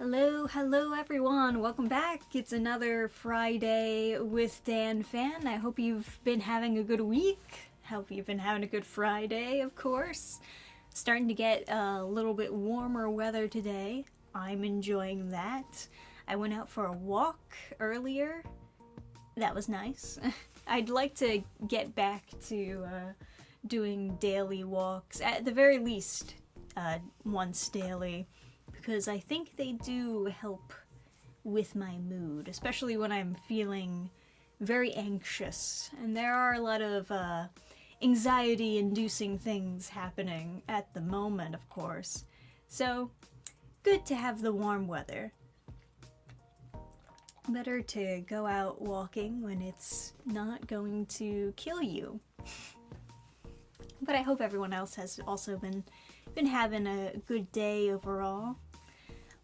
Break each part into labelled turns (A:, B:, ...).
A: Hello everyone, welcome back. It's another Friday with Dannphan. I hope you've been having a good week. Hope you've been having a good Friday, of course. Starting to get a little bit warmer weather today. I'm enjoying that. I went out for a walk earlier. That was nice. I'd like to get back to doing daily walks, at the very least once daily, because I think they do help with my mood, especially when I'm feeling very anxious. And there are a lot of anxiety-inducing things happening at the moment, of course. So, good to have the warm weather. Better to go out walking when it's not going to kill you. But I hope everyone else has also been having a good day overall.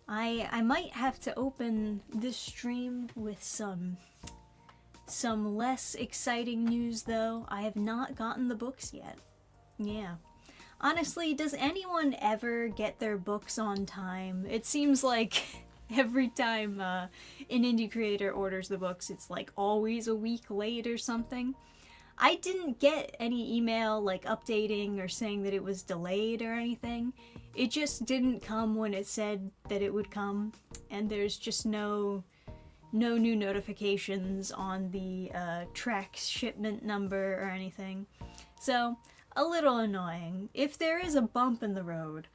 A: I might have to open this stream with some less exciting news though. I have not gotten the books yet. Yeah. Honestly, does anyone ever get their books on time? It seems like every time an indie creator orders the books, it's like always a week late or something. I didn't get any email like updating or saying that it was delayed or anything. It just didn't come when it said that it would come, and there's just no new notifications on the track shipment number or anything. So, a little annoying. If there is a bump in the road,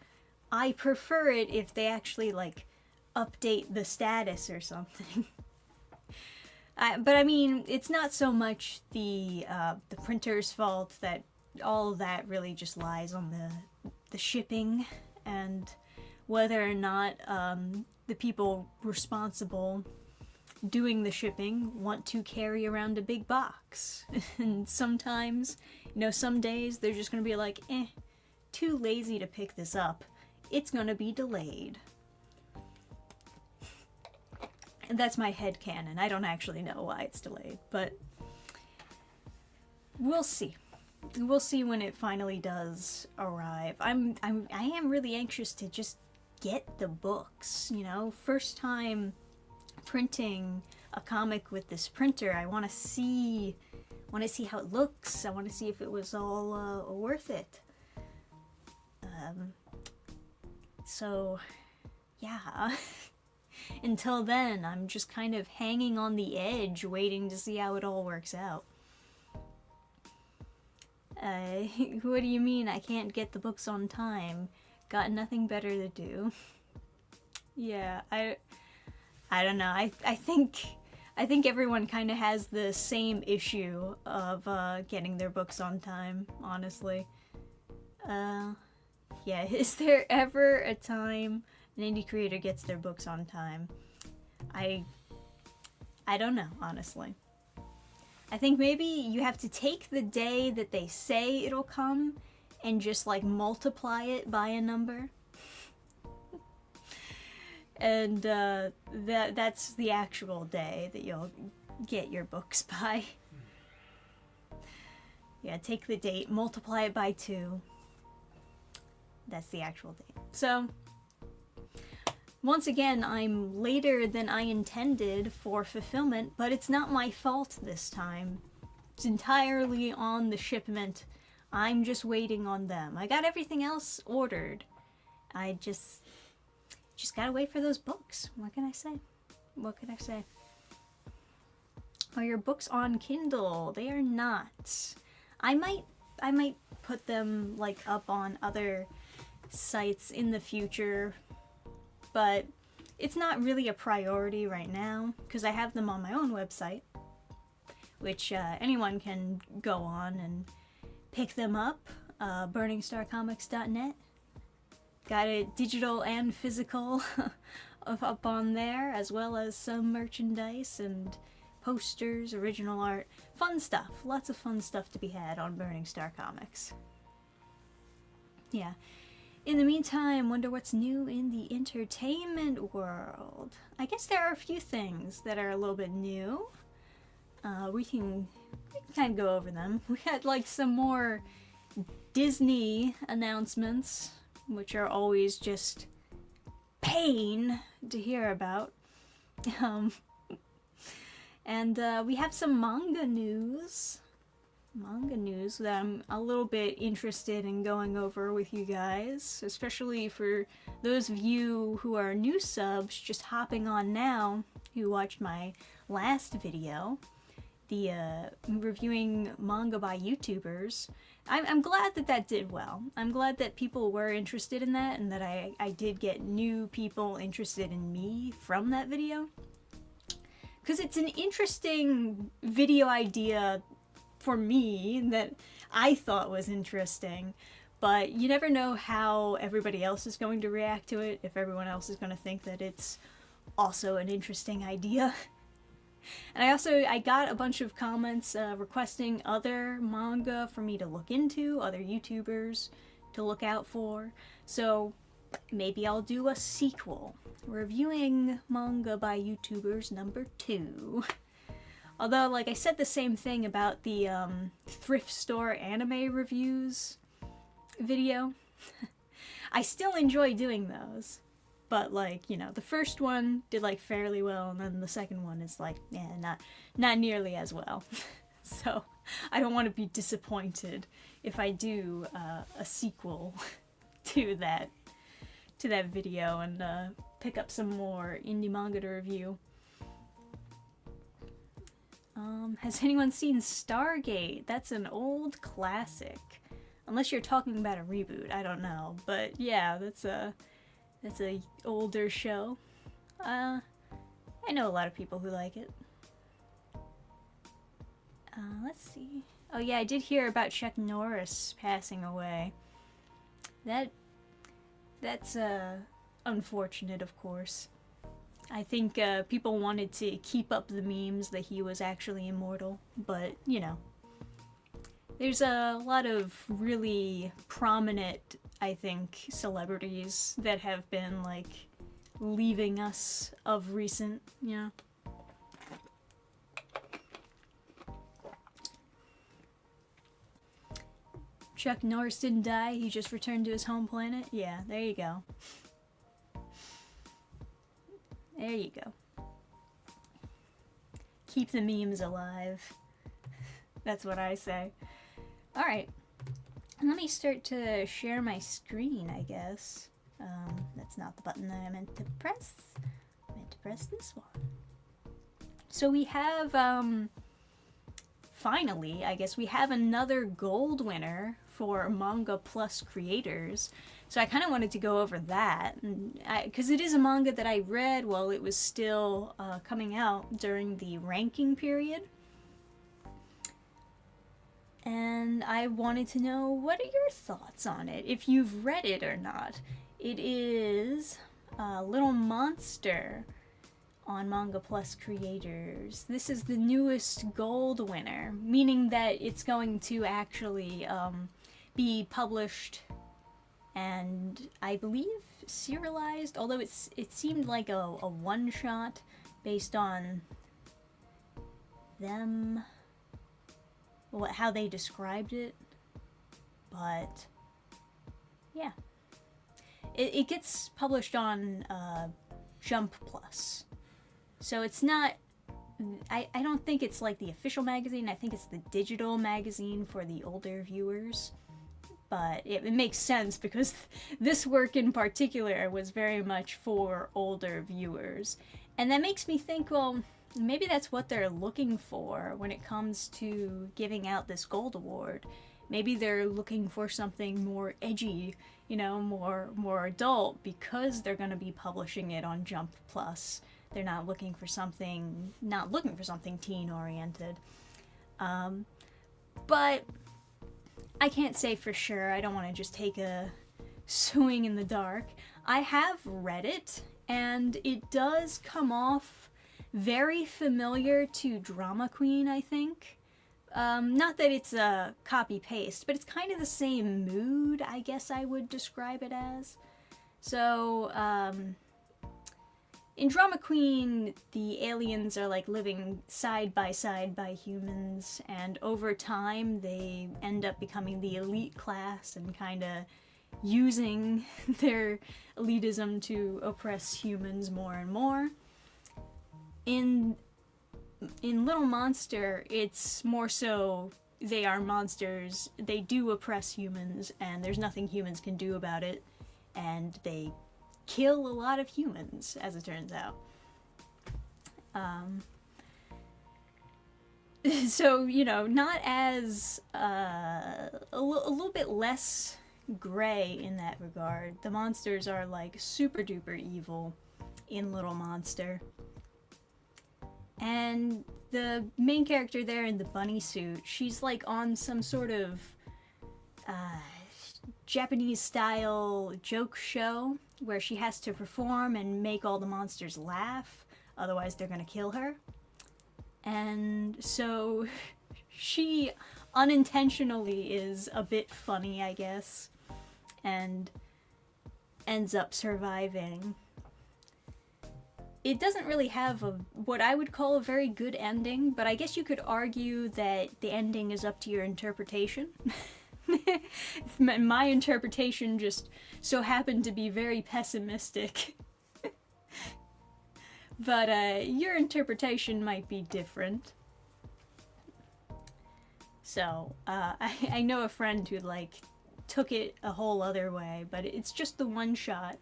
A: I prefer it if they actually like update the status or something. But I mean, it's not so much the printer's fault. That all of that really just lies on the shipping and whether or not the people responsible doing the shipping want to carry around a big box. And sometimes, some days they're just gonna be like, too lazy to pick this up. It's gonna be delayed. And that's my headcanon. I don't actually know why it's delayed, but we'll see. We'll see when it finally does arrive. I am really anxious to just get the books, First time printing a comic with this printer. I want to see how it looks. I want to see if it was all worth it. So, yeah. Until then, I'm just kind of hanging on the edge, waiting to see how it all works out. What do you mean I can't get the books on time? Got nothing better to do. Yeah, I don't know. I think everyone kind of has the same issue of getting their books on time, honestly. Yeah, is there ever a time an indie creator gets their books on time? I don't know, honestly. I think maybe you have to take the day that they say it'll come and just like multiply it by a number. And that's the actual day that you'll get your books by. Yeah, take the date, multiply it by 2. That's the actual date. So, once again, I'm later than I intended for fulfillment, but it's not my fault this time. It's entirely on the shipment. I'm just waiting on them. I got everything else ordered. I just gotta wait for those books. What can I say? Are your books on Kindle? They are not. I might put them like up on other sites in the future, but it's not really a priority right now because I have them on my own website, which anyone can go on and pick them up, burningstarcomics.net. Got it digital and physical up on there, as well as some merchandise and posters, original art, fun stuff. Lots of fun stuff to be had on Burning Star Comics. Yeah. In the meantime, wonder what's new in the entertainment world. I guess there are a few things that are a little bit new. We can kind of go over them. We had like some more Disney announcements, which are always just pain to hear about. Um, and we have some manga news. That I'm a little bit interested in going over with you guys, especially for those of you who are new subs just hopping on now, who watched my last video, the reviewing manga by YouTubers. I'm glad that did well. I'm glad that people were interested in that, and that I did get new people interested in me from that video. Because it's an interesting video idea for me that I thought was interesting, but you never know how everybody else is going to react to it, if everyone else is going to think that it's also an interesting idea. And I got a bunch of comments requesting other manga for me to look into, other YouTubers to look out for, so maybe I'll do a sequel, reviewing manga by YouTubers #2. Although, like, I said the same thing about the thrift store anime reviews video. I still enjoy doing those. But, like, you know, the first one did, like, fairly well, and then the second one is, like, not nearly as well. So, I don't want to be disappointed if I do a sequel to that video and pick up some more indie manga to review. Has anyone seen Stargate? That's an old classic. Unless you're talking about a reboot, I don't know. But yeah, that's a older show. I know a lot of people who like it. Let's see. Oh yeah, I did hear about Chuck Norris passing away. That's unfortunate, of course. I think people wanted to keep up the memes that he was actually immortal, but, you know. There's a lot of really prominent, I think, celebrities that have been, like, leaving us of recent, you know. Chuck Norris didn't die, he just returned to his home planet? Yeah, there you go. There you go. Keep the memes alive. That's what I say. Alright. Let me start to share my screen, I guess. That's not the button that I meant to press. I meant to press this one. So we have, finally, I guess we have another gold winner for Manga Plus creators. So I kind of wanted to go over that, because it is a manga that I read while it was still coming out during the ranking period. And I wanted to know, what are your thoughts on it, if you've read it or not. It is Little Monster on Manga Plus creators. This is the newest gold winner, meaning that it's going to actually be published and I believe serialized, although it seemed like a one-shot based on them, how they described it. But yeah, it gets published on Jump Plus, so it's not, I don't think it's like the official magazine. I think it's the digital magazine for the older viewers. But it makes sense because this work in particular was very much for older viewers. And that makes me think, well, maybe that's what they're looking for when it comes to giving out this gold award. Maybe they're looking for something more edgy, you know, more adult, because they're going to be publishing it on Jump Plus. They're not looking for something teen oriented. But I can't say for sure. I don't want to just take a swing in the dark. I have read it, and it does come off very familiar to Drama Queen, I think. Not that it's a copy-paste, but it's kind of the same mood, I guess I would describe it as. So, in Drama Queen, the aliens are like living side by humans, and over time they end up becoming the elite class and kind of using their elitism to oppress humans more and more. In Little Monster, it's more so they are monsters, they do oppress humans, and there's nothing humans can do about it, and they kill a lot of humans, as it turns out. So, you know, not as, a little bit less gray in that regard. The monsters are, like, super duper evil in Little Monster. And the main character there in the bunny suit, she's, like, on some sort of, Japanese-style joke show where she has to perform and make all the monsters laugh, otherwise they're gonna kill her. And so she unintentionally is a bit funny, I guess, and ends up surviving. It doesn't really have what I would call a very good ending, but I guess you could argue that the ending is up to your interpretation. My interpretation just so happened to be very pessimistic. But your interpretation might be different. So, I know a friend who, like, took it a whole other way, but it's just the one shot.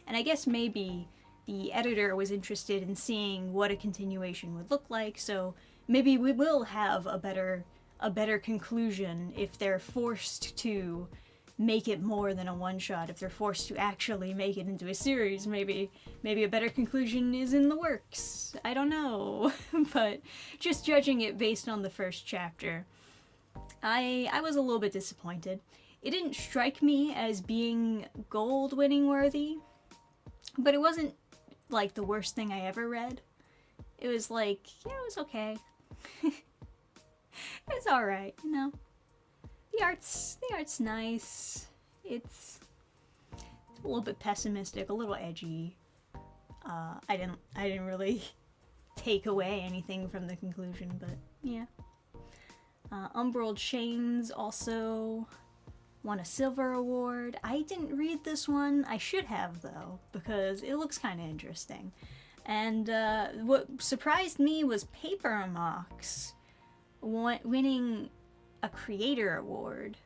A: And I guess maybe the editor was interested in seeing what a continuation would look like, so maybe we will have a better conclusion if they're forced to make it more than a one-shot. If they're forced to actually make it into a series, maybe a better conclusion is in the works. I don't know. But just judging it based on the first chapter, I was a little bit disappointed. It didn't strike me as being gold winning worthy, but it wasn't like the worst thing I ever read. It was like, yeah, it was okay. It's alright, you know. The art's nice. It's a little bit pessimistic, a little edgy. I didn't really take away anything from the conclusion, but yeah. Umbral Chains also won a silver award. I didn't read this one. I should have, though, because it looks kind of interesting. And what surprised me was Paper Mox winning a creator award.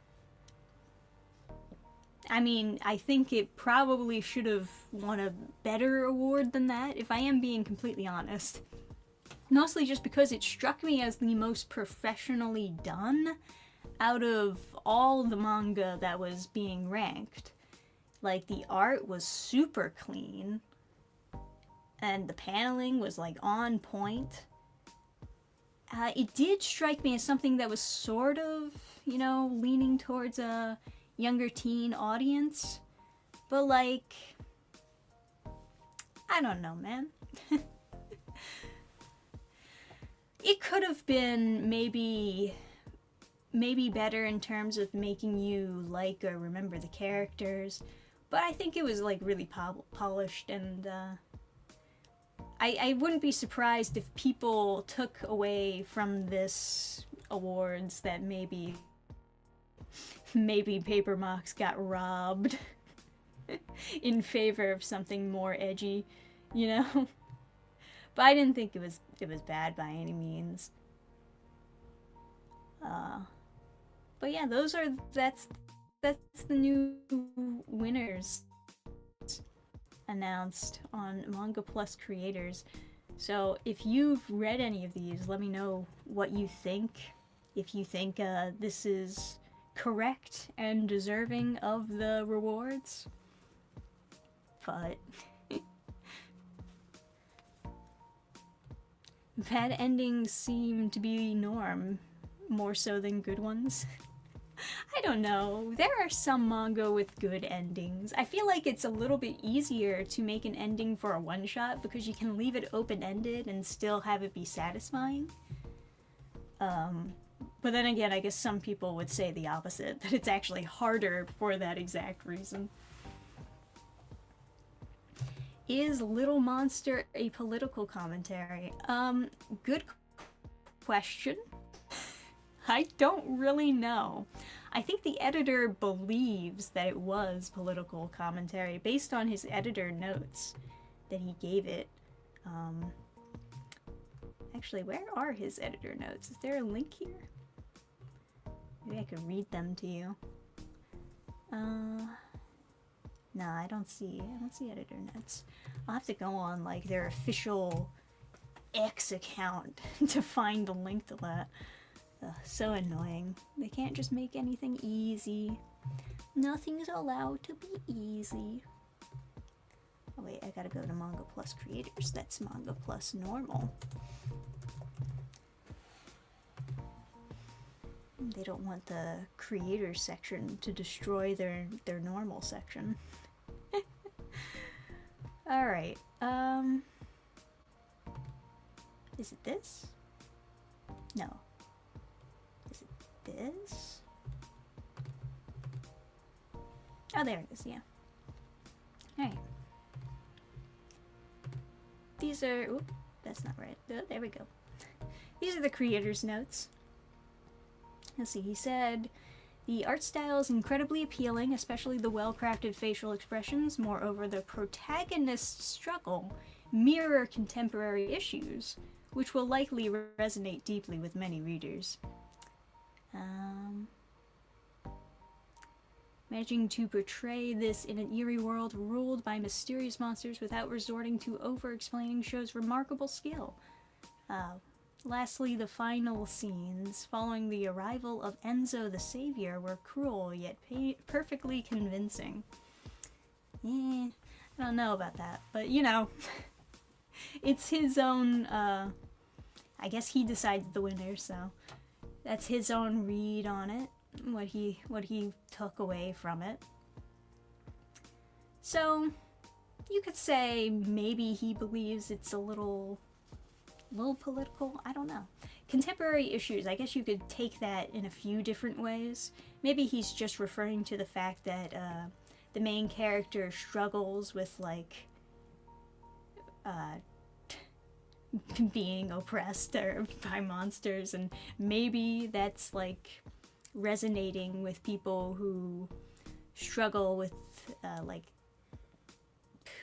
A: I mean, I think it probably should have won a better award than that, if I am being completely honest. Mostly just because it struck me as the most professionally done out of all the manga that was being ranked. Like, the art was super clean, and the paneling was, like, on point. It did strike me as something that was sort of, you know, leaning towards a younger teen audience. But, like, I don't know, man. It could have been maybe better in terms of making you like or remember the characters, but I think it was, like, really polished, and I wouldn't be surprised if people took away from this awards that maybe Paper Mox got robbed in favor of something more edgy, you know? But I didn't think it was bad by any means. But yeah, that's the new winners announced on Manga Plus Creators. So if you've read any of these, let me know what you think. If you think this is correct and deserving of the rewards. But bad endings seem to be the norm, more so than good ones. I don't know. There are some manga with good endings. I feel like it's a little bit easier to make an ending for a one-shot because you can leave it open-ended and still have it be satisfying. But then again, I guess some people would say the opposite, that it's actually harder for that exact reason. Is Little Monster a political commentary? Good question. I don't really know. I think the editor believes that it was political commentary based on his editor notes that he gave it. Actually, where are his editor notes? Is there a link here? Maybe I could read them to you. No, I don't see editor notes. I'll have to go on like their official X account to find the link to that. So annoying. They can't just make anything easy. Nothing's allowed to be easy. Oh wait, I gotta go to Manga Plus Creators. That's Manga Plus Normal. They don't want the creators section to destroy their normal section. Alright, is it this? No. Is it this? Oh, there it is, yeah. Alright. These are, oop, that's not right. Oh, there we go. These are the creator's notes. Let's see, he said, the art style is incredibly appealing, especially the well-crafted facial expressions. Moreover, the protagonist's struggle mirror contemporary issues, which will likely resonate deeply with many readers. Managing to portray this in an eerie world ruled by mysterious monsters without resorting to over-explaining shows remarkable skill. Lastly, the final scenes following the arrival of Enzo the Savior were cruel yet perfectly convincing. I don't know about that, but you know, it's his own, I guess he decided the winner, so that's his own read on it, what he took away from it. So, you could say maybe he believes it's a little political, I don't know. Contemporary issues, I guess you could take that in a few different ways. Maybe he's just referring to the fact that the main character struggles with like being oppressed by monsters, and maybe that's like resonating with people who struggle with like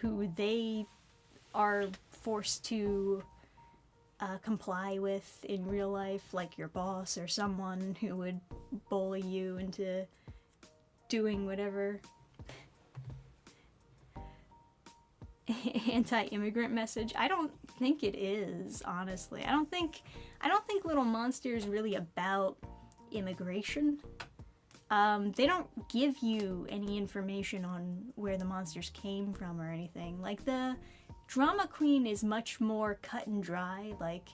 A: who they are forced to comply with in real life, like your boss or someone who would bully you into doing whatever. Anti-immigrant message? I don't think it is, honestly. I don't think Little Monster is really about immigration. They don't give you any information on where the monsters came from or anything. Like, the drama queen is much more cut and dry, like,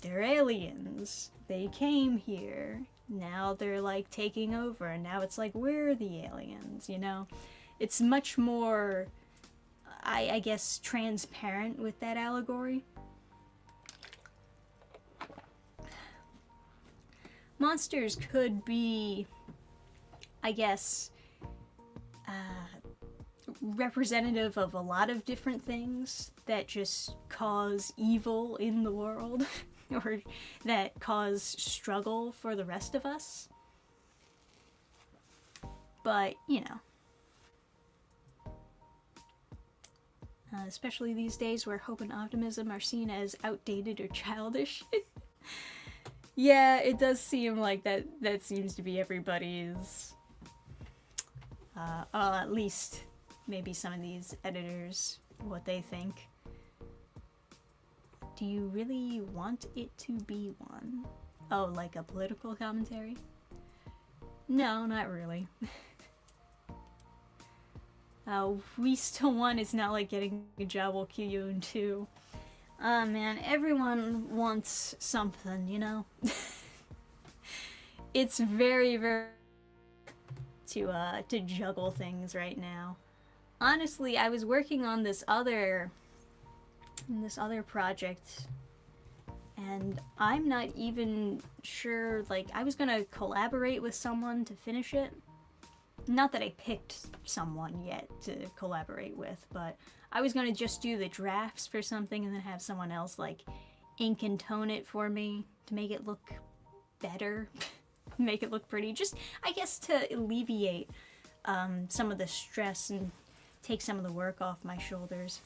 A: they're aliens, they came here, now they're like taking over, and now it's like, we're the aliens, you know? It's much more, I guess, transparent with that allegory. Monsters could be, I guess, representative of a lot of different things that just cause evil in the world or that cause struggle for the rest of us. But, you know, especially these days where hope and optimism are seen as outdated or childish. Yeah, it does seem like that seems to be everybody's, well, at least maybe some of these editors, what they think. Do you really want it to be one? Oh, like a political commentary? No, not really. We Still One is not like getting a job will kill you in 2. Man, everyone wants something, you know? It's very, very to juggle things right now. Honestly, I was working on this other project, and I'm not even sure, like, I was gonna collaborate with someone to finish it. Not that I picked someone yet to collaborate with, but I was gonna just do the drafts for something and then have someone else, like, ink and tone it for me to make it look better. make it look pretty. Just, I guess, to alleviate some of the stress and take some of the work off my shoulders.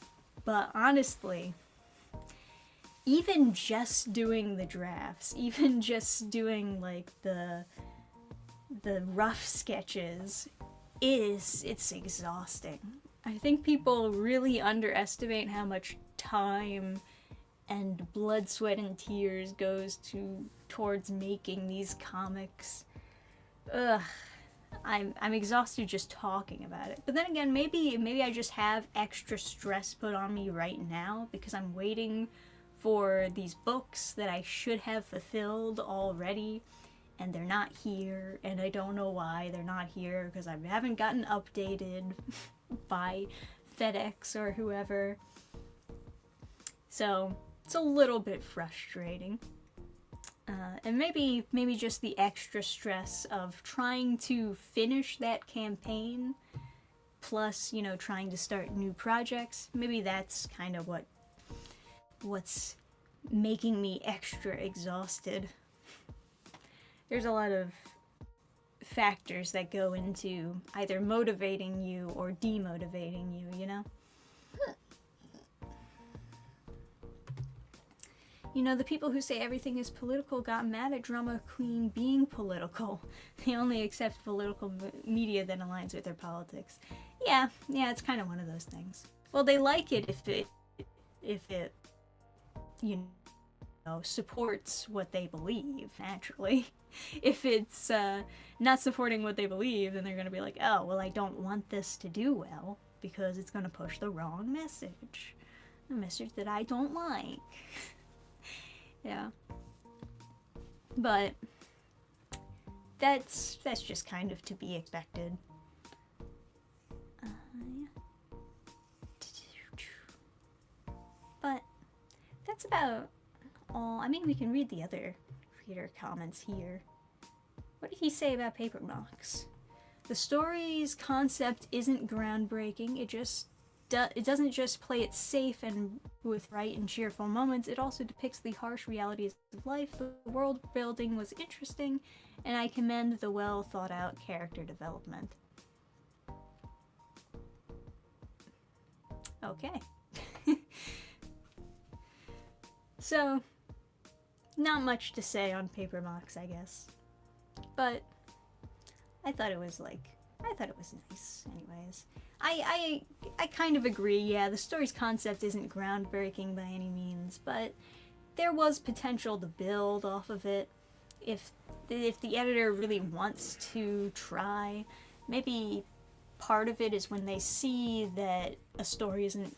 A: But honestly, even just doing the drafts, even just doing like the rough sketches, it's exhausting. I think people really underestimate how much time and blood, sweat, and tears goes towards making these comics. Ugh. I'm exhausted just talking about it. But then again, maybe I just have extra stress put on me right now because I'm waiting for these books that I should have fulfilled already, and they're not here, and I don't know why they're not here because I haven't gotten updated by FedEx or whoever. So it's a little bit frustrating. And maybe just the extra stress of trying to finish that campaign, plus, you know, trying to start new projects. Maybe that's kind of what's making me extra exhausted. There's a lot of factors that go into either motivating you or demotivating you, you know? You know, the people who say everything is political got mad at Drama Queen being political. They only accept political media that aligns with their politics. Yeah, it's kind of one of those things. Well, they like it if it, you know, supports what they believe, naturally. If it's not supporting what they believe, then they're going to be like, oh, well, I don't want this to do well because it's going to push the wrong message. A message that I don't like. Yeah. But that's just kind of to be expected. But that's about all. I mean, we can read the other reader comments here. What did he say about Paper Mox? The story's concept isn't groundbreaking. It doesn't just play it safe and with bright and cheerful moments, it also depicts the harsh realities of life. The world building was interesting, and I commend the well thought out character development. Okay. So, not much to say on Paper Mox, I guess. But I thought it was nice anyways. I kind of agree, yeah, the story's concept isn't groundbreaking by any means, but there was potential to build off of it if the editor really wants to try. Maybe part of it is when they see that a story isn't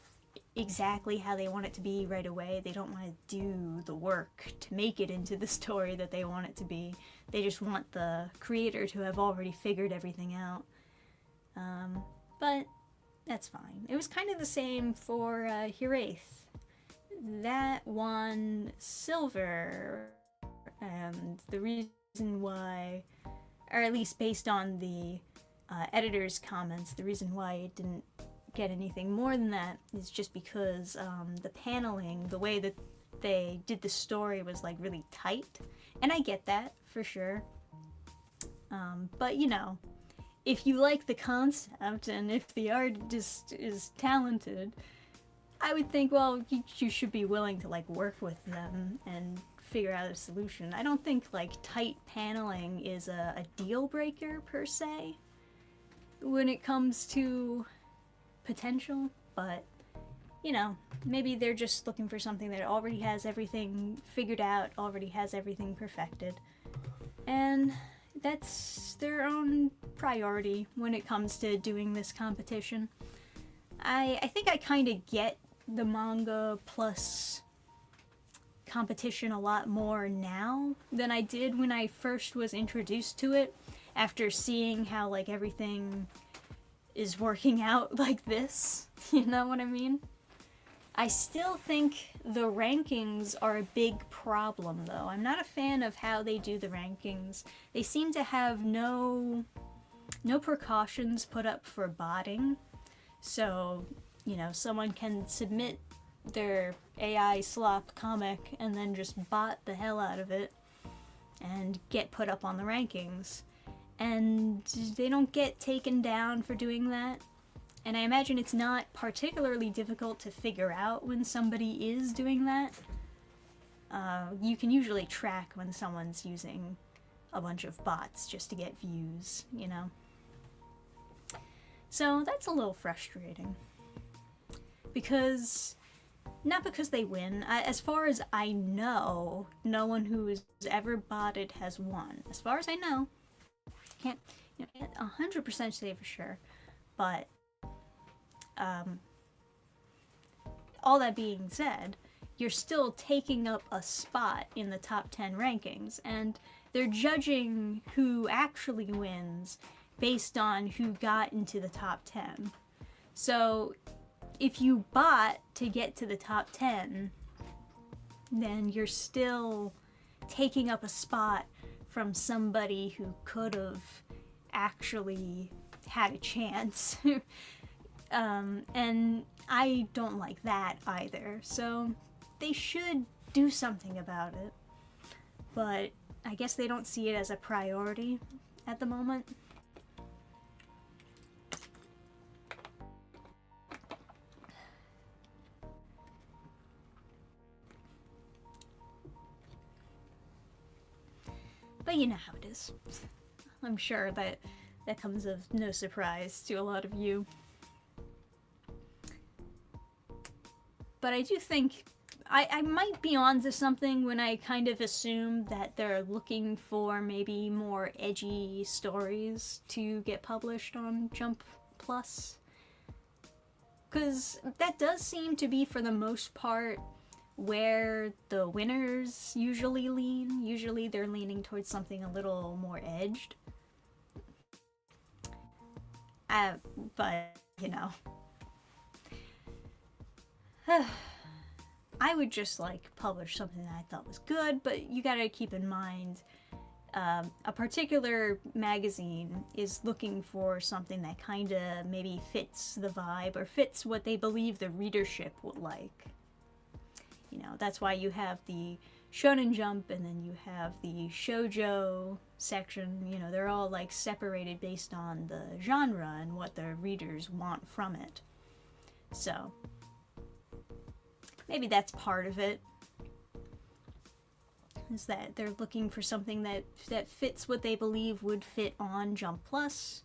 A: exactly how they want it to be right away, they don't want to do the work to make it into the story that they want it to be. They just want the creator to have already figured everything out. But that's fine. It was kind of the same for Hiraeth. That won silver, and the reason why, or at least based on the editor's comments, the reason why it didn't get anything more than that is just because the paneling, the way that they did the story was like really tight, and I get that for sure. But you know, if you like the concept and if the artist is talented, I would think, well, you should be willing to like work with them and figure out a solution. I don't think like tight paneling is a deal breaker per se when it comes to potential, but you know, maybe they're just looking for something that already has everything figured out, already has everything perfected, and that's their own priority when it comes to doing this competition. I think I kind of get the manga plus competition a lot more now than I did when I first was introduced to it, after seeing how like everything is working out like this. You know what I mean? I still think the rankings are a big problem, though. I'm not a fan of how they do the rankings. They seem to have no precautions put up for botting. So, you know, someone can submit their AI slop comic and then just bot the hell out of it. and get put up on the rankings. And they don't get taken down for doing that. And I imagine it's not particularly difficult to figure out when somebody is doing that. You can usually track when someone's using a bunch of bots just to get views, you know? So that's a little frustrating. Not because they win. As far as I know, no one who has ever botted has won. As far as I know. Can't 100% say for sure. But, all that being said, you're still taking up a spot in the top 10 rankings, and they're judging who actually wins based on who got into the top 10. So if you bot to get to the top 10, then you're still taking up a spot from somebody who could have actually had a chance. And I don't like that either. So they should do something about it. But I guess they don't see it as a priority at the moment. But you know how it is. I'm sure that comes of no surprise to a lot of you. But I do think I might be onto something when I kind of assume that they're looking for maybe more edgy stories to get published on Jump Plus. Because that does seem to be, for the most part, where the winners usually lean. Usually they're leaning towards something a little more edged. But, you know. I would just, like, publish something that I thought was good, but you gotta keep in mind, a particular magazine is looking for something that kinda maybe fits the vibe, or fits what they believe the readership would like. You know, that's why you have the Shonen Jump, and then you have the Shoujo section. You know, they're all, like, separated based on the genre and what the readers want from it. So maybe that's part of it, is that they're looking for something that fits what they believe would fit on Jump Plus.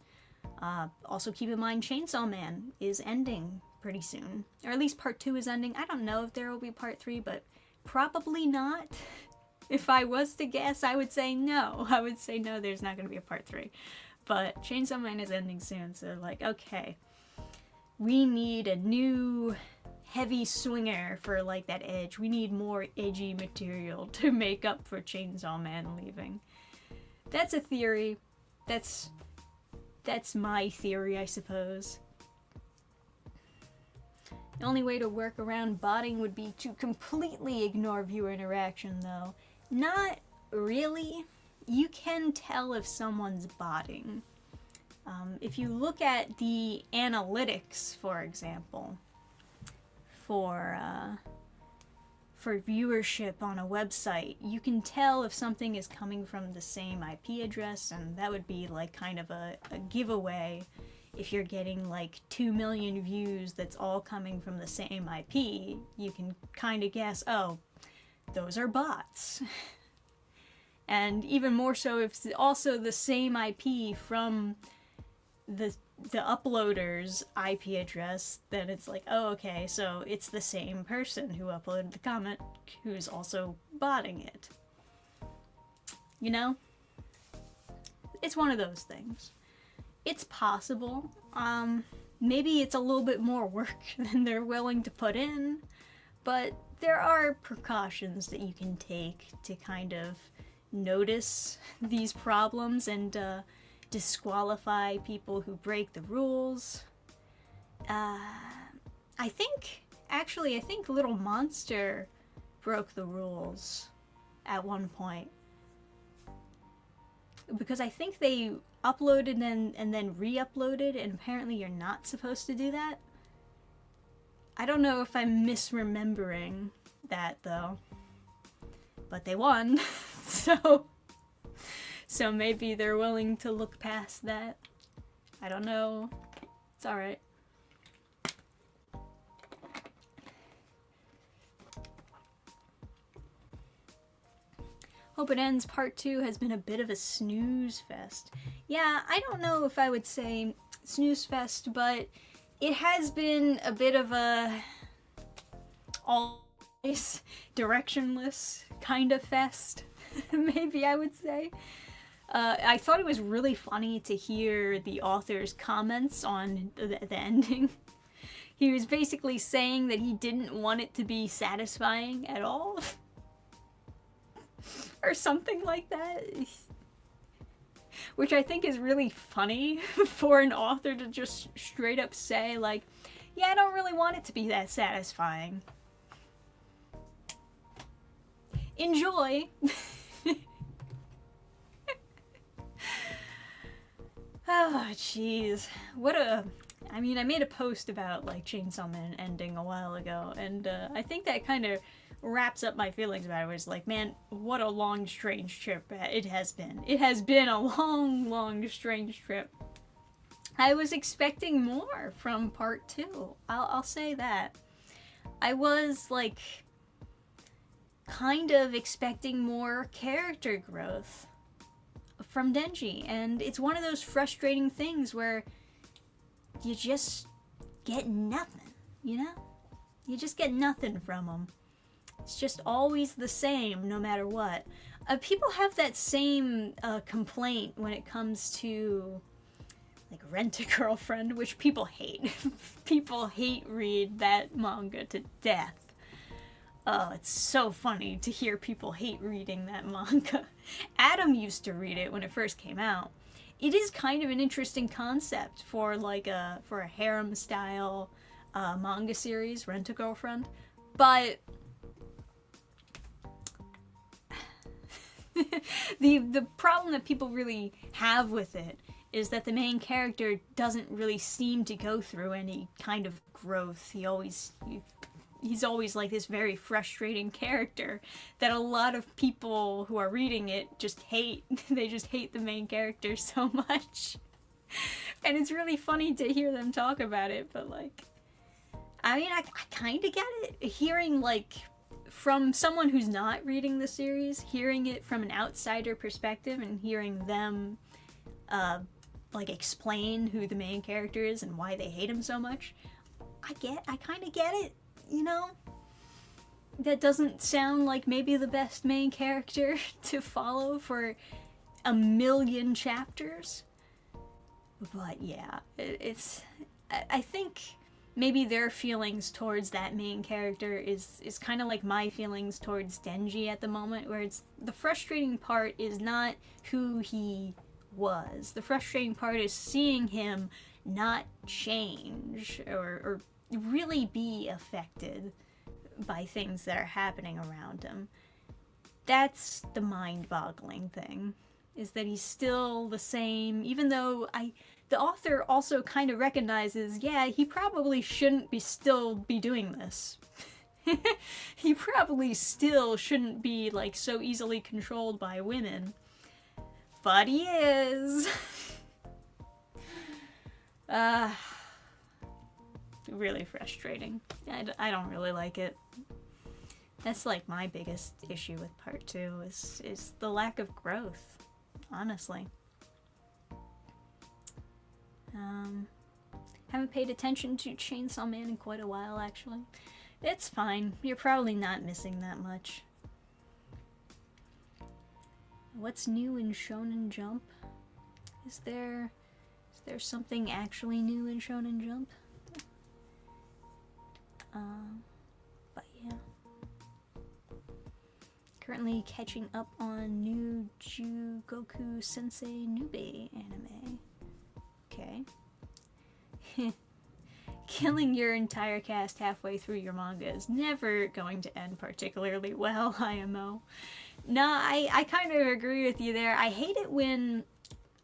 A: Also keep in mind, Chainsaw Man is ending pretty soon. Or at least part 2 is ending. I don't know if there will be part 3, but probably not. If I was to guess, I would say no. I would say no, there's not going to be a part 3. But Chainsaw Man is ending soon, so like, okay. We need a new heavy swinger for, like, that edge. We need more edgy material to make up for Chainsaw Man leaving. That's a theory. That's my theory, I suppose. The only way to work around botting would be to completely ignore viewer interaction, though. Not really. You can tell if someone's botting. If you look at the analytics, for example, for viewership on a website, you can tell if something is coming from the same IP address, and that would be like kind of a giveaway. If you're getting like 2 million views that's all coming from the same IP, you can kind of guess, oh, those are bots. And even more so if it's also the same IP from the uploader's IP address, then it's like, oh, okay, so it's the same person who uploaded the comment who's also botting it. You know? It's one of those things. It's possible. Maybe it's a little bit more work than they're willing to put in, but there are precautions that you can take to kind of notice these problems and disqualify people who break the rules. I think Little Monster broke the rules at one point. Because I think they uploaded and then re-uploaded, and apparently you're not supposed to do that. I don't know if I'm misremembering that, though. But they won, so So maybe they're willing to look past that. I don't know. It's alright. Hope It Ends Part 2 has been a bit of a snooze fest. Yeah, I don't know if I would say snooze fest, but it has been a bit of a always directionless kind of fest, maybe I would say. I thought it was really funny to hear the author's comments on the ending. He was basically saying that he didn't want it to be satisfying at all. Or something like that. Which I think is really funny for an author to just straight up say, like, yeah, I don't really want it to be that satisfying. Enjoy! Oh, jeez. I mean, I made a post about, like, Chainsaw Man ending a while ago, and I think that kind of wraps up my feelings about it. It was like, man, what a long, strange trip it has been. It has been a long, long, strange trip. I was expecting more from part 2. I'll say that. I was, like, kind of expecting more character growth from Denji, and it's one of those frustrating things where you just get nothing, you know? You just get nothing from him. It's just always the same, no matter what. People have that same complaint when it comes to, like, Rent-a-Girlfriend, which people hate. People read that manga to death. Oh, it's so funny to hear people hate reading that manga. Adam used to read it when it first came out. It is kind of an interesting concept for, like, for a harem-style manga series, Rent-a-Girlfriend. But the problem that people really have with it is that the main character doesn't really seem to go through any kind of growth. He's always like this very frustrating character that a lot of people who are reading it just hate. They just hate the main character so much. And it's really funny to hear them talk about it, but, like, I mean, I kind of get it. Hearing, like, from someone who's not reading the series, hearing it from an outsider perspective and hearing them, like, explain who the main character is and why they hate him so much, I kind of get it, you know? That doesn't sound like maybe the best main character to follow for a million chapters. But yeah, I think maybe their feelings towards that main character is kind of like my feelings towards Denji at the moment, where it's the frustrating part is not who he was. The frustrating part is seeing him not change or really be affected by things that are happening around him. That's the mind-boggling thing, is that he's still the same, even though the author also kind of recognizes, yeah, he probably shouldn't still be doing this. He probably still shouldn't be, like, so easily controlled by women. But he is. Really frustrating. I don't really like it. That's, like, my biggest issue with part 2 is the lack of growth, honestly. Haven't paid attention to Chainsaw Man in quite a while, actually. It's fine. You're probably not missing that much. What's new in Shonen Jump? Is there something actually new in Shonen Jump? But yeah. Currently catching up on new Jugoku Sensei Nube anime. Okay. Killing your entire cast halfway through your manga is never going to end particularly well, IMO. Nah, I kind of agree with you there. I hate it when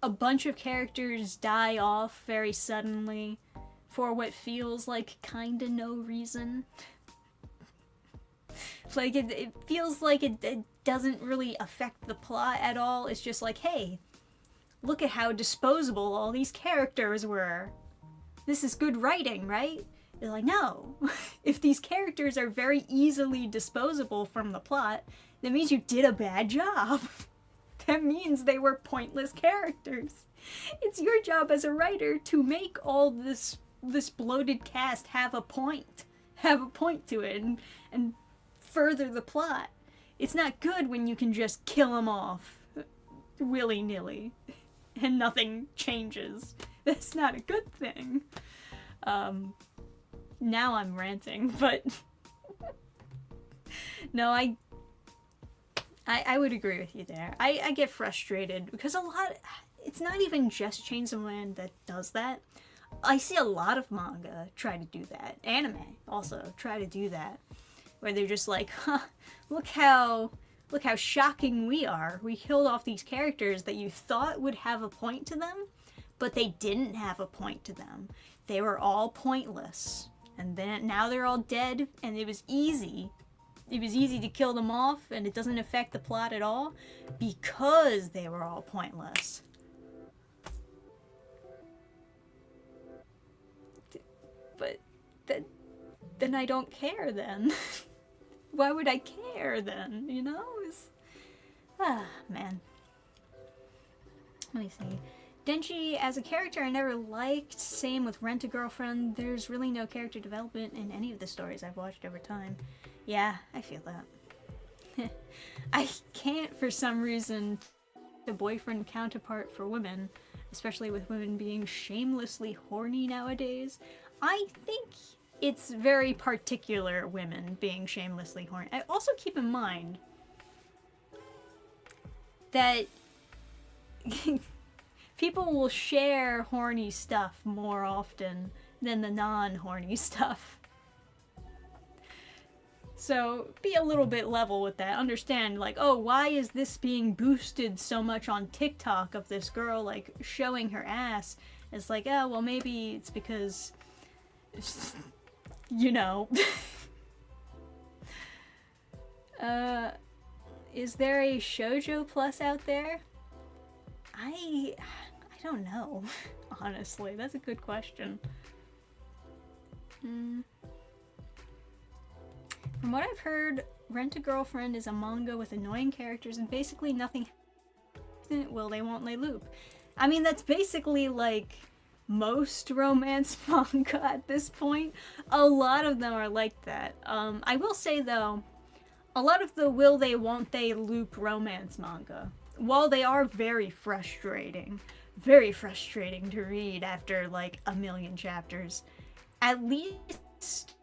A: a bunch of characters die off very suddenly for what feels like kinda no reason. Like, it feels like it doesn't really affect the plot at all. It's just like, hey, look at how disposable all these characters were. This is good writing, right? They're like, no. If these characters are very easily disposable from the plot, that means you did a bad job. That means they were pointless characters. It's your job as a writer to make all this bloated cast have a point to it, and further the plot. It's not good when you can just kill them off willy-nilly and nothing changes. That's not a good thing. Now I'm ranting, but no, I would agree with you there. I get frustrated because it's not even just Chainsaw Man that does that. I see a lot of manga try to do that. Anime also try to do that. Where they're just like, huh, look how shocking we are. We killed off these characters that you thought would have a point to them, but they didn't have a point to them. They were all pointless. And then now they're all dead, and it was easy. It was easy to kill them off, and it doesn't affect the plot at all because they were all pointless. But then I don't care then. Why would I care then, you know? Man. Let me see. Denji as a character I never liked. Same with Rent-A-Girlfriend. There's really no character development in any of the stories I've watched over time. Yeah, I feel that. I can't, for some reason, the boyfriend counterpart for women, especially with women being shamelessly horny nowadays. I think it's very particular women being shamelessly horny. I also keep in mind that people will share horny stuff more often than the non-horny stuff. So be a little bit level with that. Understand, like, oh, why is this being boosted so much on TikTok of this girl, like, showing her ass? It's like, oh, well, maybe it's because, you know. Is there a shoujo plus out there? I don't know, honestly. That's a good question. From what I've heard, Rent-A-Girlfriend is a manga with annoying characters and basically nothing. Well, they won't lay loop. I mean, that's basically like most romance manga at this point. A lot of them are like that. I will say though, a lot of the will they won't they loop romance manga, while they are very frustrating to read after like a million chapters, at least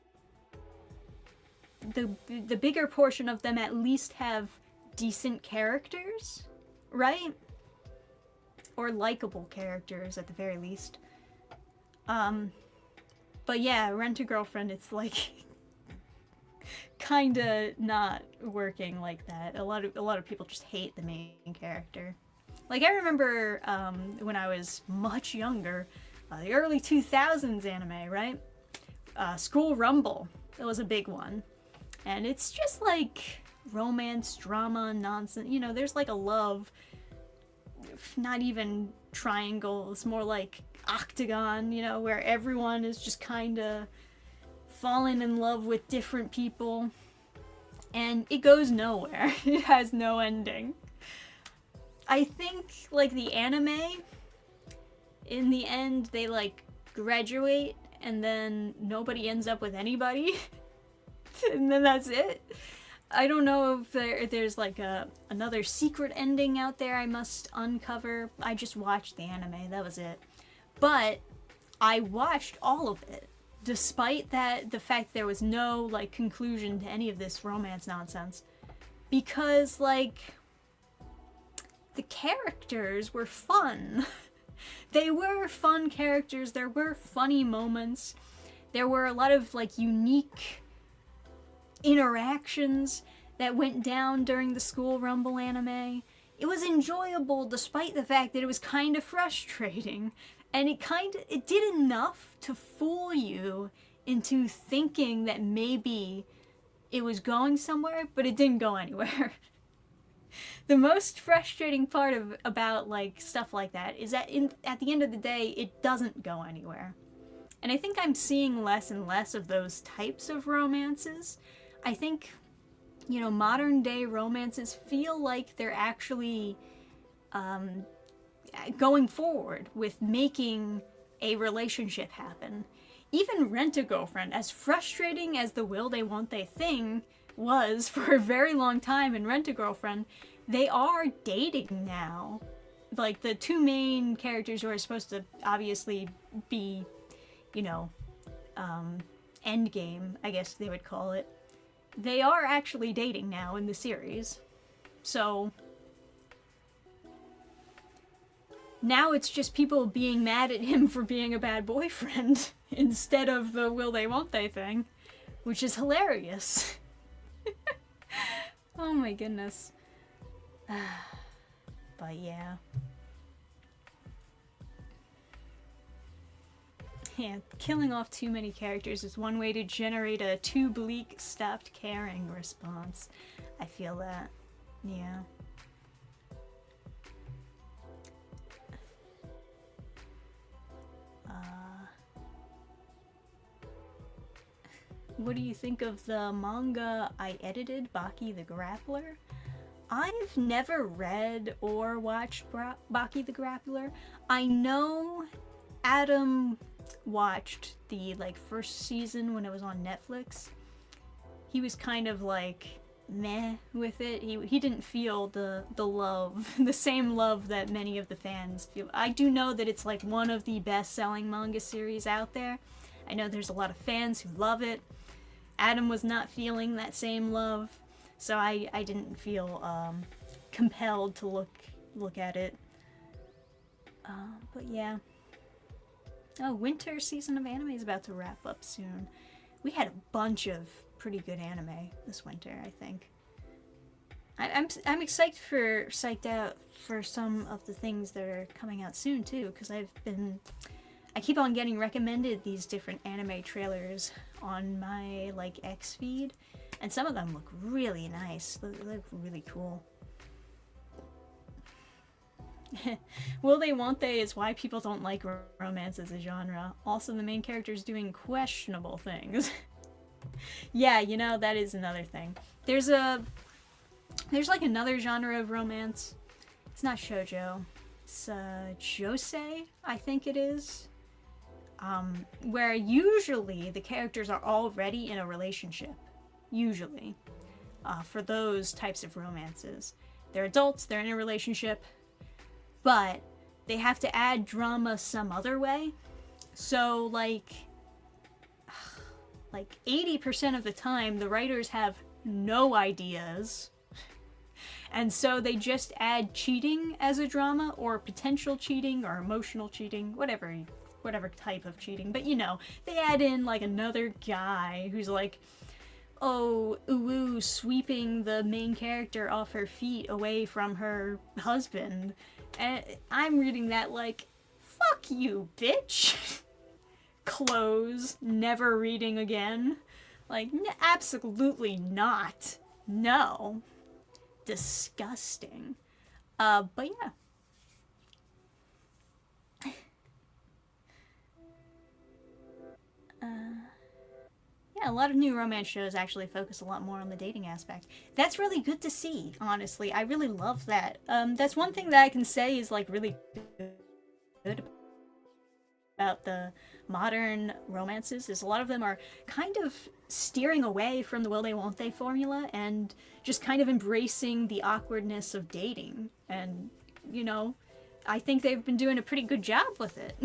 A: the bigger portion of them at least have decent characters, right? Or likable characters at the very least. But yeah, Rent-A-Girlfriend, it's like kinda not working like that. A lot of people just hate the main character. Like, I remember when I was much younger, the early 2000s anime, right? School Rumble, that was a big one. And it's just like romance, drama, nonsense. You know, there's like a love, not even triangle, it's more like octagon, you know, where everyone is just kinda falling in love with different people. And it goes nowhere. It has no ending. I think, like, the anime, in the end, they, like, graduate, and then nobody ends up with anybody. And then that's it. I don't know if there's, like, another secret ending out there I must uncover. I just watched the anime, that was it. But I watched all of it, despite the fact there was no, like, conclusion to any of this romance nonsense. Because, like, the characters were fun. They were fun characters, there were funny moments, there were a lot of, like, unique interactions that went down during the School Rumble anime. It was enjoyable despite the fact that it was kind of frustrating, and it did enough to fool you into thinking that maybe it was going somewhere, but it didn't go anywhere. The most frustrating part about like stuff like that is that at the end of the day, it doesn't go anywhere. And I think I'm seeing less and less of those types of romances. I think, you know, modern day romances feel like they're actually going forward with making a relationship happen. Even Rent-A-Girlfriend, as frustrating as the will they won't they thing was for a very long time in Rent-A-Girlfriend, they are dating now. Like, the two main characters who are supposed to obviously be, you know, endgame, I guess they would call it, they are actually dating now in the series. So now it's just people being mad at him for being a bad boyfriend instead of the will they won't they thing, which is hilarious. Oh my goodness. But yeah. Yeah, killing off too many characters is one way to generate a too bleak, stopped caring response. I feel that. Yeah. What do you think of the manga I edited, Baki the Grappler? I've never read or watched Baki the Grappler. I know Adam watched the first season when it was on Netflix. He was kind of like meh with it. He didn't feel the love, the same love that many of the fans feel. I do know that it's like one of the best-selling manga series out there. I know there's a lot of fans who love it. Adam was not feeling that same love, so I didn't feel compelled to look at it. But yeah. Oh, winter season of anime is about to wrap up soon. We had a bunch of pretty good anime this winter, I think. I'm psyched out for some of the things that are coming out soon too, because I keep on getting recommended these different anime trailers on my X feed, and some of them look really nice. They look really cool. Will they, won't they is why people don't like romance as a genre. Also, the main character is doing questionable things. Yeah, you know, that is another thing. There's another genre of romance. It's not shoujo. It's josei, I think it is. Where usually the characters are already in a relationship. Usually. For those types of romances. They're adults, they're in a relationship, but they have to add drama some other way. So, like 80% of the time, the writers have no ideas. And so they just add cheating as a drama, or potential cheating, or emotional cheating, whatever type of cheating. But you know, they add in another guy who's sweeping the main character off her feet away from her husband. And I'm reading that fuck you, bitch. Close. Never reading again. Absolutely not. No. Disgusting. But yeah. Yeah, a lot of new romance shows actually focus a lot more on the dating aspect. That's really good to see, honestly. I really love that. That's one thing that I can say is really good about the modern romances, is a lot of them are kind of steering away from the will they won't they formula and just kind of embracing the awkwardness of dating. And, you know, I think they've been doing a pretty good job with it.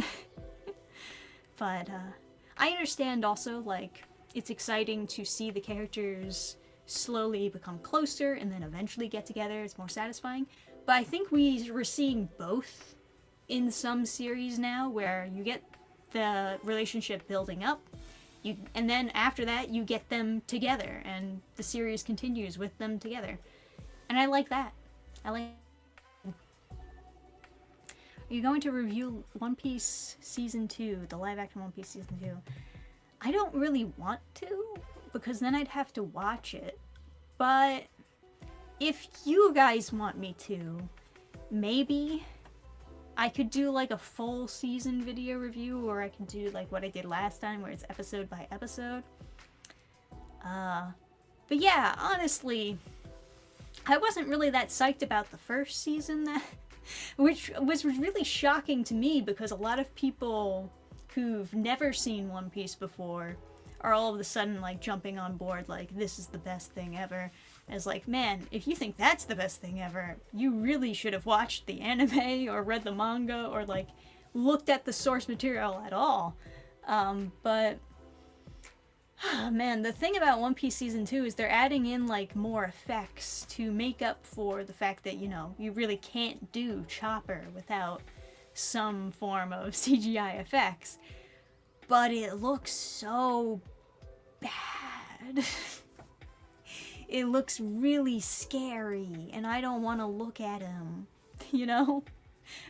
A: But, I understand also, it's exciting to see the characters slowly become closer and then eventually get together. It's more satisfying. But I think we're seeing both in some series now, where you get the relationship building up, and then after that you get them together and the series continues with them together. And I like that. Are you going to review One Piece Season 2, the live action One Piece Season 2? I don't really want to, because then I'd have to watch it. But if you guys want me to, maybe I could do like a full season video review, or I could do like what I did last time where it's episode by episode. But yeah, honestly, I wasn't really that psyched about the first season, which was really shocking to me because a lot of people who've never seen One Piece before are all of a sudden like jumping on board like this is the best thing ever. And it's like, man, if you think that's the best thing ever, you really should have watched the anime or read the manga or like looked at the source material at all. But man, the thing about One Piece Season 2 is they're adding in like more effects to make up for the fact that, you know, you really can't do Chopper without some form of CGI effects. But it looks so bad. It looks really scary, and I don't want to look at him, you know?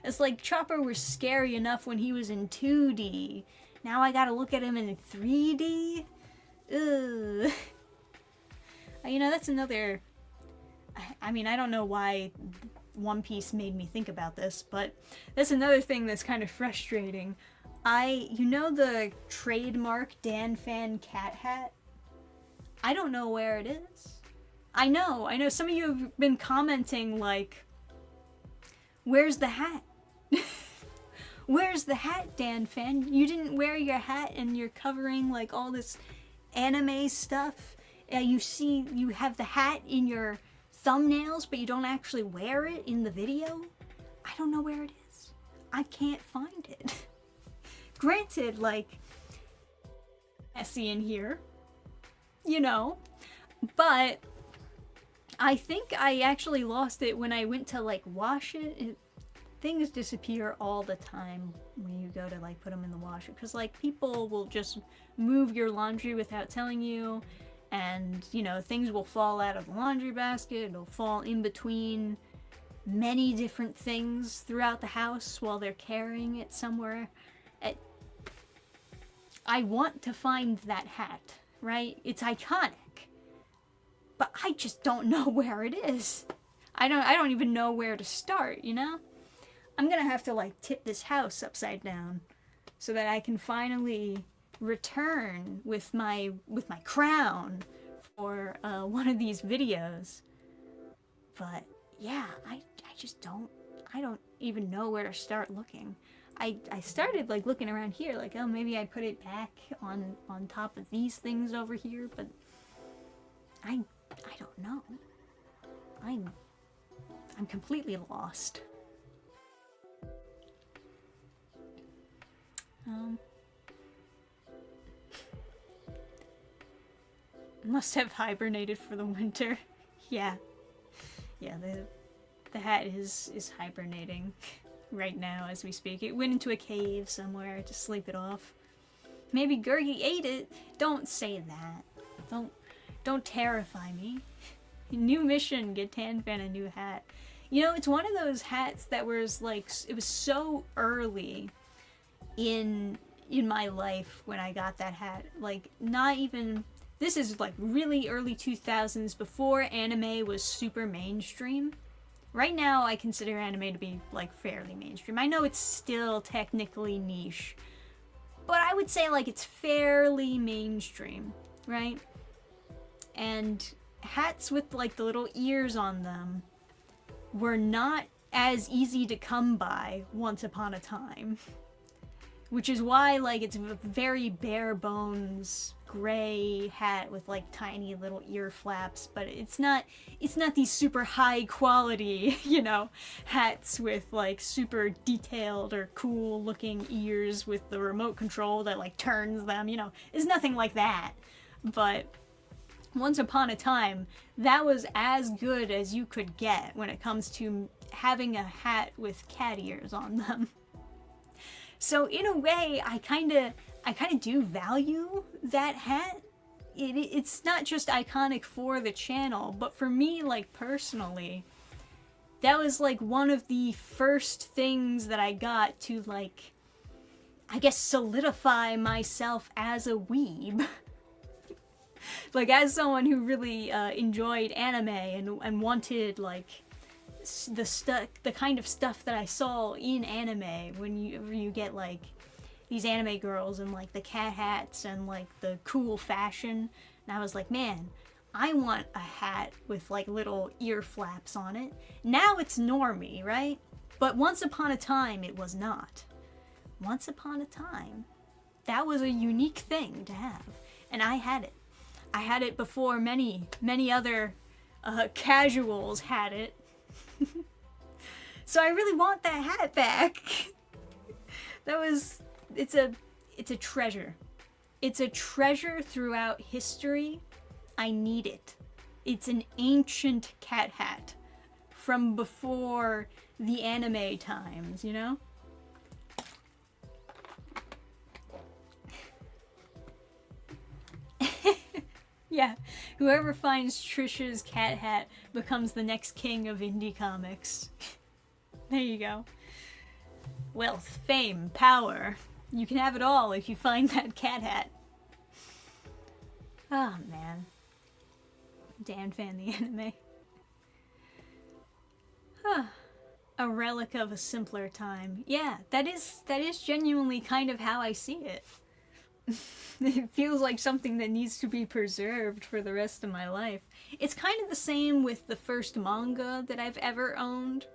A: It's like Chopper was scary enough when he was in 2D. Now I gotta look at him in 3D? Ugh. You know, that's another... I mean, I don't know why One Piece made me think about this, but that's another thing that's kind of frustrating. You know the trademark Dannphan cat hat? I don't know where it is. I know some of you have been commenting like, where's the hat? Where's the hat, Dannphan? You didn't wear your hat and you're covering like all this anime stuff. You have the hat in your thumbnails, but you don't actually wear it in the video. I don't know where it is. I can't find it. Granted, like, messy in here, you know, but I think I actually lost it when I went to like wash it. Things disappear all the time when you go to like put them in the washer, because like people will just move your laundry without telling you, and you know, things will fall out of the laundry basket, it'll fall in between many different things throughout the house while they're carrying it somewhere. I want to find that hat, right? It's iconic, but I just don't know where it is. I don't even know where to start, you know? I'm gonna have to like tip this house upside down so that I can finally return with my crown for one of these videos. But yeah, I don't even know where to start looking. I started like looking around here, like, oh, maybe I put it back on top of these things over here, but I don't know. I'm completely lost. Must have hibernated for the winter. Yeah, the hat is hibernating right now as we speak. It went into a cave somewhere to sleep it off. Maybe Gurgi ate it. Don't say that. Don't terrify me. New mission, get Dannphan a new hat. You know, it's one of those hats that was like, it was so early in my life when I got that hat. Like, not even, this is like really early 2000s, before anime was super mainstream. Right now, I consider anime to be, like, fairly mainstream. I know it's still technically niche, but I would say, like, it's fairly mainstream, right? And hats with, like, the little ears on them were not as easy to come by once upon a time. Which is why, like, it's a very bare bones gray hat with like tiny little ear flaps, but it's not these super high quality, you know, hats with like super detailed or cool looking ears with the remote control that like turns them, you know. It's nothing like that. But once upon a time, that was as good as you could get when it comes to having a hat with cat ears on them. So in a way, I kind of do value that hat. It's not just iconic for the channel, but for me, like, personally, that was, like, one of the first things that I got to, like, I guess solidify myself as a weeb. Like, as someone who really enjoyed anime and wanted, like, the kind of stuff that I saw in anime, when you get, like, these anime girls and, like, the cat hats and, like, the cool fashion, and I was like, man, I want a hat with, like, little ear flaps on it. Now it's normie, right? But once upon a time, it was not. Once upon a time, that was a unique thing to have, and I had it. I had it before many other casuals had it. So I really want that hat back. It's a treasure. It's a treasure throughout history. I need it. It's an ancient cat hat from before the anime times, you know? Yeah, whoever finds Trisha's cat hat becomes the next king of indie comics. There you go. Wealth, fame, power. You can have it all if you find that cat hat. Oh, man. Dannphan the anime. Huh. A relic of a simpler time. Yeah, that is genuinely kind of how I see it. It feels like something that needs to be preserved for the rest of my life. It's kind of the same with the first manga that I've ever owned.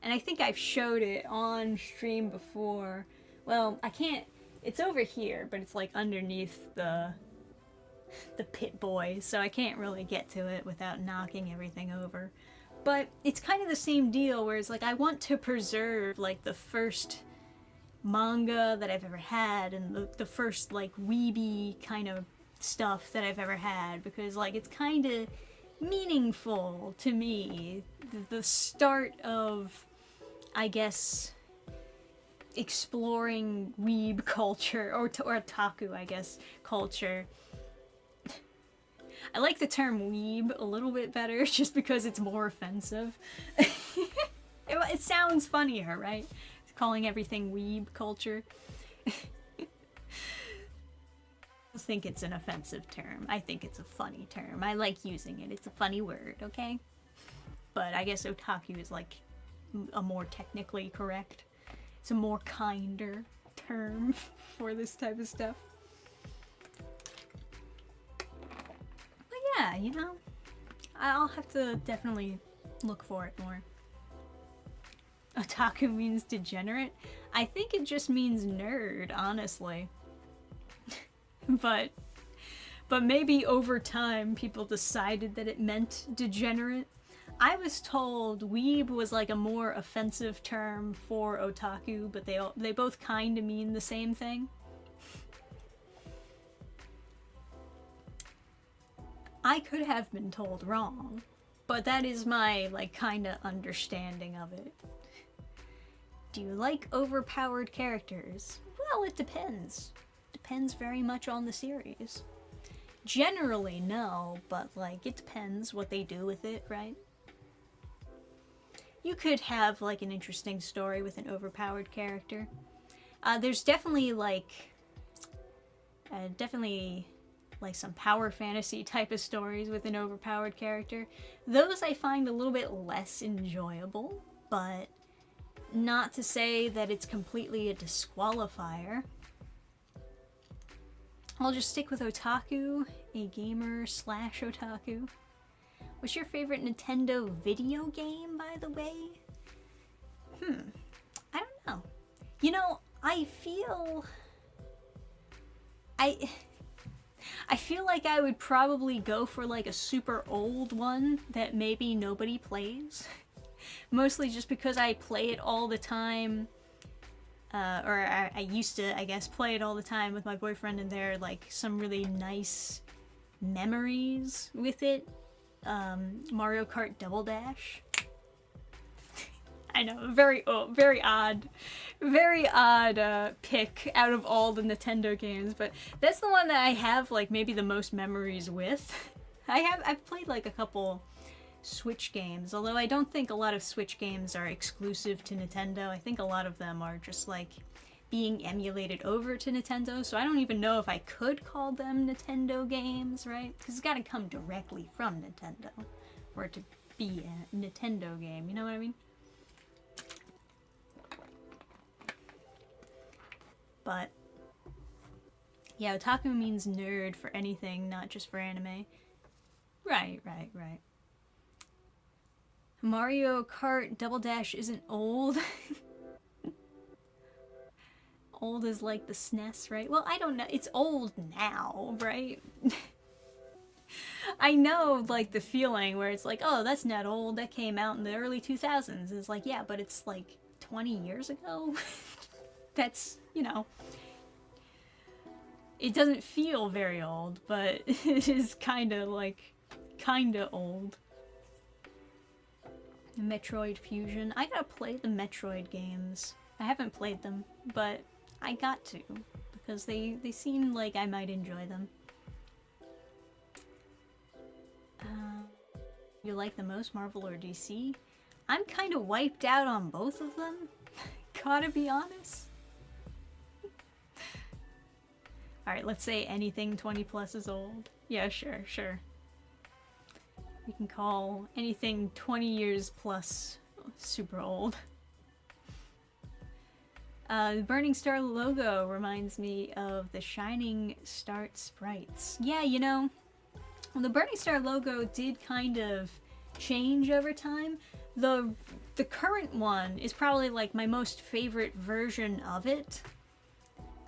A: And I think I've showed it on stream before. Well, I can't... It's over here, but it's like underneath the Pit Boy, so I can't really get to it without knocking everything over. But it's kind of the same deal, where it's like I want to preserve like the first manga that I've ever had and the first like weeby kind of stuff that I've ever had, because like it's kind of meaningful to me. The start of, I guess, exploring weeb culture, or otaku, I guess, culture. I like the term weeb a little bit better, just because it's more offensive. It sounds funnier, right? Calling everything weeb culture. I think it's an offensive term. I think it's a funny term. I like using it. It's a funny word, okay? But I guess otaku is like a more technically correct. It's a more kinder term for this type of stuff. But yeah, you know, I'll have to definitely look for it more. Otaku means degenerate? I think it just means nerd, honestly. But maybe over time people decided that it meant degenerate. I was told weeb was like a more offensive term for otaku, but they both kind of mean the same thing. I could have been told wrong, but that is my like kind of understanding of it. Do you like overpowered characters? Well, it depends. Depends very much on the series. Generally, no, but like it depends what they do with it, right? You could have like an interesting story with an overpowered character. There's definitely like some power fantasy type of stories with an overpowered character. Those I find a little bit less enjoyable, but not to say that it's completely a disqualifier. I'll just stick with otaku, a gamer slash otaku. What's your favorite Nintendo video game, by the way? I don't know. You know, I feel like I would probably go for like a super old one that maybe nobody plays. Mostly just because I play it all the time. Or I used to, I guess, play it all the time with my boyfriend, and there are like some really nice memories with it. Mario Kart Double Dash. I know, very odd pick out of all the Nintendo games, but that's the one that I have like maybe the most memories with. I've played like a couple Switch games, although I don't think a lot of Switch games are exclusive to Nintendo. I think a lot of them are just like being emulated over to Nintendo, so I don't even know if I could call them Nintendo games, right? Because it's got to come directly from Nintendo for it to be a Nintendo game, you know what I mean? But yeah, otaku means nerd for anything, not just for anime. Right. Mario Kart Double Dash isn't old. Old is like the SNES, right? Well, I don't know. It's old now, right? I know, like, the feeling where it's like, oh, that's not old. That came out in the early 2000s. It's like, yeah, but it's like 20 years ago. That's, you know, it doesn't feel very old, but it is kind of old. Metroid Fusion. I gotta play the Metroid games. I haven't played them, but I got to, because they seem like I might enjoy them. You like the most, Marvel or DC? I'm kind of wiped out on both of them. Gotta be honest. Alright, let's say anything 20 plus is old. Yeah, sure. We can call anything 20 years plus super old. The Burning Star logo reminds me of the Shining Start sprites. Yeah, you know, the Burning Star logo did kind of change over time. The current one is probably like my most favorite version of it.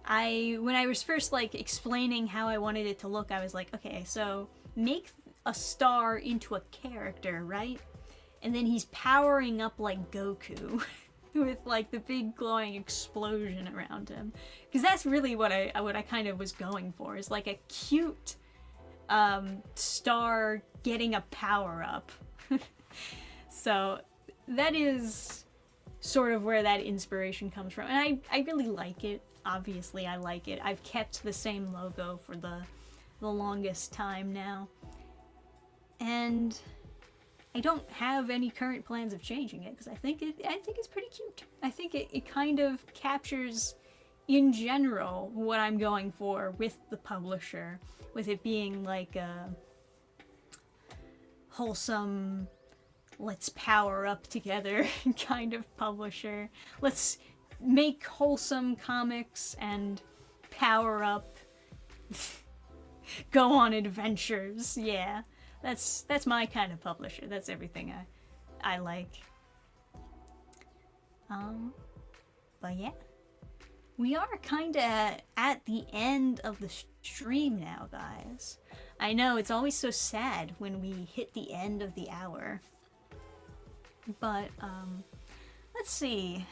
A: When I was first like explaining how I wanted it to look, I was like, okay, so make a star into a character, right? And then he's powering up like Goku with like the big glowing explosion around him. Because that's really what I kind of was going for, is like a cute star getting a power up. So that is sort of where that inspiration comes from. And I really like it. Obviously I like it. I've kept the same logo for the longest time now. And I don't have any current plans of changing it, because I think it's pretty cute. I think it kind of captures in general what I'm going for with the publisher, with it being like a wholesome, let's power up together kind of publisher. Let's make wholesome comics and power up, go on adventures. Yeah, that's my kind of publisher. That's everything I like. But yeah, we are kind of at the end of the stream now, guys. I know, it's always so sad when we hit the end of the hour. But, let's see.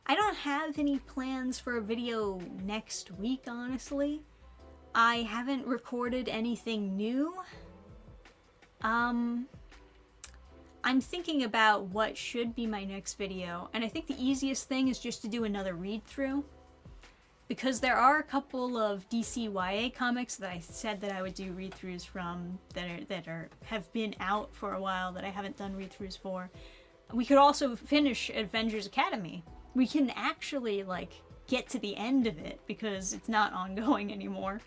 A: I don't have any plans for a video next week, honestly. I haven't recorded anything new. I'm thinking about what should be my next video, and I think the easiest thing is just to do another read-through. Because there are a couple of DC YA comics that I said that I would do read-throughs from that have been out for a while that I haven't done read-throughs for. We could also finish Avengers Academy. We can actually, like, get to the end of it because it's not ongoing anymore.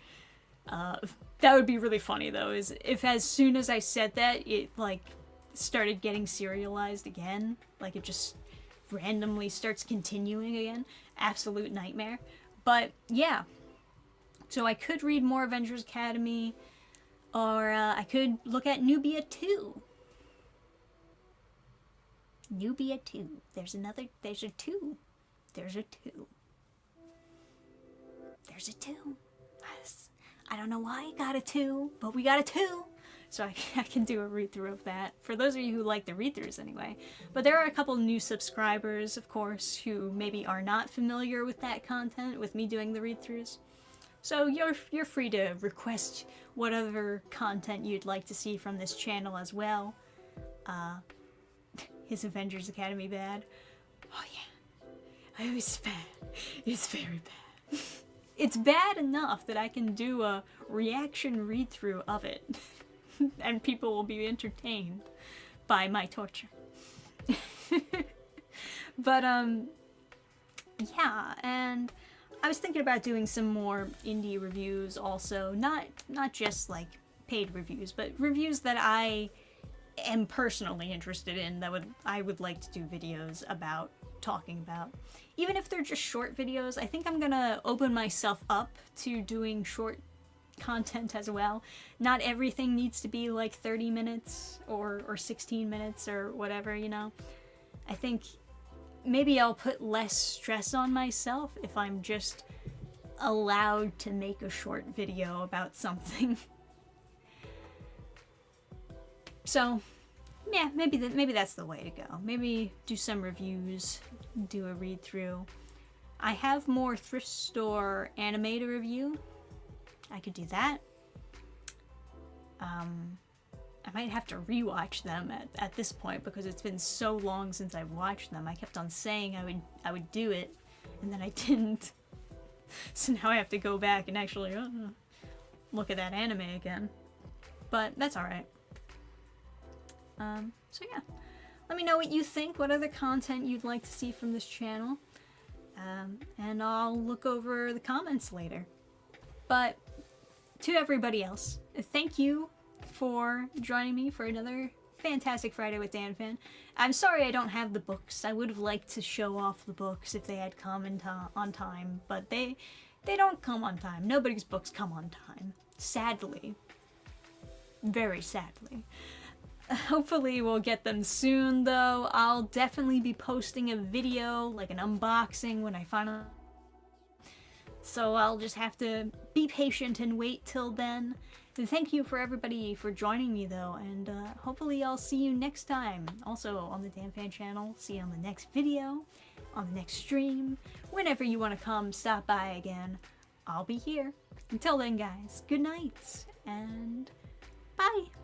A: That would be really funny, though, is if as soon as I said that, it, like, started getting serialized again. Like, it just randomly starts continuing again. Absolute nightmare. But, yeah. So I could read more Avengers Academy, or I could look at Nubia 2. Nubia 2. There's a 2. There's a 2. There's a 2. I don't know why I got a 2, but we got a 2. So I can do a read-through of that. For those of you who like the read-throughs anyway. But there are a couple new subscribers, of course, who maybe are not familiar with that content, with me doing the read-throughs. So you're free to request what other content you'd like to see from this channel as well. Is Avengers Academy bad? Oh yeah. It's bad. It's very bad. It's bad enough that I can do a reaction read-through of it. And people will be entertained by my torture. But, yeah, and I was thinking about doing some more indie reviews also, not just like paid reviews, but reviews that I am personally interested in, that I would like to do videos about, talking about. Even if they're just short videos, I think I'm gonna open myself up to doing short content as well. Not everything needs to be like 30 minutes or 16 minutes or whatever, you know. I think maybe I'll put less stress on myself if I'm just allowed to make a short video about something. So, yeah, maybe that's the way to go. Maybe do some reviews, do a read through. I have more thrift store anime to review. I could do that. I might have to rewatch them at this point because it's been so long since I've watched them. I kept on saying I would do it, and then I didn't. So now I have to go back and actually look at that anime again. But that's alright. So yeah, let me know what you think, what other content you'd like to see from this channel, and I'll look over the comments later. But to everybody else, thank you for joining me for another fantastic Friday with Dannphan. I'm sorry I don't have the books. I would have liked to show off the books if they had come on time, but they don't come on time. Nobody's books come on time. Sadly. Very sadly. Hopefully we'll get them soon, though. I'll definitely be posting a video, like an unboxing, when I finally... So I'll just have to be patient and wait till then. And thank you for everybody for joining me, though, and hopefully I'll see you next time. Also on the Dannphan channel. See you on the next video, on the next stream. Whenever you want to come stop by again, I'll be here. Until then, guys, good night, and bye!